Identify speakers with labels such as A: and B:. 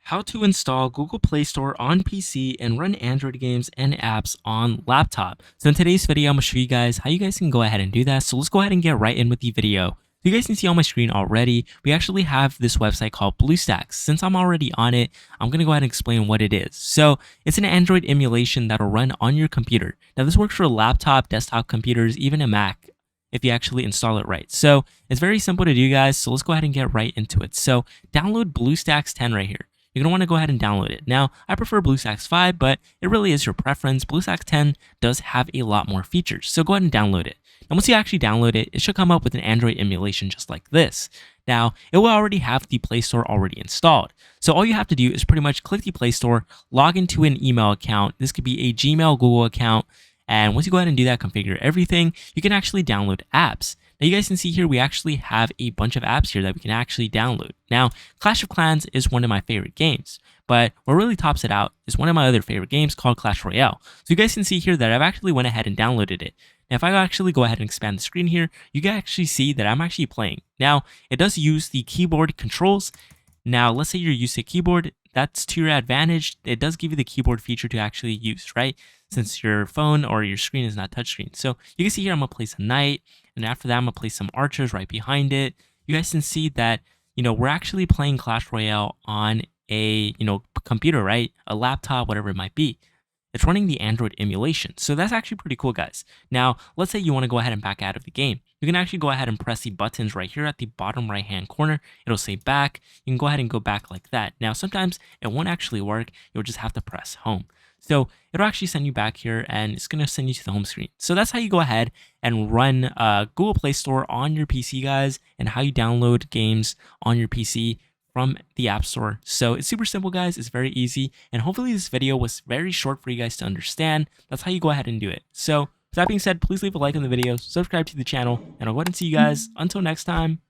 A: How to install Google Play Store on PC and run Android games and apps on laptop. So in today's video, I'm going to show you guys how you guys can go ahead and do that. So let's go ahead and get right in with the video. You guys can see on my screen already, we actually have this website called BlueStacks. Since I'm already on it, I'm going to go ahead and explain what it is. So it's an Android emulation that'll run on your computer. Now this works for laptop, desktop computers, even a Mac, if you actually install it right. So it's very simple to do, guys. So let's go ahead and get right into it. So download BlueStacks 10 right here. You're going to want to go ahead and download it. Now, I prefer BlueStacks 5, but it really is your preference. BlueStacks 10 does have a lot more features, so go ahead and download it. And once you actually download it, it should come up with an Android emulation just like this. Now, it will already have the Play Store already installed. So all you have to do is pretty much click the Play Store, log into an email account. This could be a Gmail, Google account. And once you go ahead and do that, configure everything, you can actually download apps. Now you guys can see here, we actually have a bunch of apps here that we can actually download. Now, Clash of Clans is one of my favorite games, but what really tops it out is one of my other favorite games called Clash Royale. So you guys can see here that I've actually went ahead and downloaded it. Now, if I actually go ahead and expand the screen here, you can actually see that I'm actually playing. Now, it does use the keyboard controls. Now, let's say you're used to keyboard, that's to your advantage. It does give you the keyboard feature to actually use, right? Since your phone or your screen is not touchscreen. So you can see here, I'm gonna place a knight, and after that, I'm gonna place some archers right behind it. You guys can see that, we're actually playing Clash Royale on a, computer, right? A laptop, whatever it might be. It's running the Android emulation. So that's actually pretty cool, guys. Now, let's say you want to go ahead and back out of the game. You can actually go ahead and press the buttons right here at the bottom right-hand corner. It'll say back. You can go ahead and go back like that. Now, sometimes it won't actually work. You'll just have to press home. So it'll actually send you back here, and it's going to send you to the home screen. So that's how you go ahead and run Google Play Store on your PC, guys, and how you download games on your PC from the App Store. So it's super simple, guys. It's very easy. And hopefully this video was very short for you guys to understand. That's how you go ahead and do it. So with that being said, please leave a like on the video, subscribe to the channel, and I'll go ahead and see you guys until next time.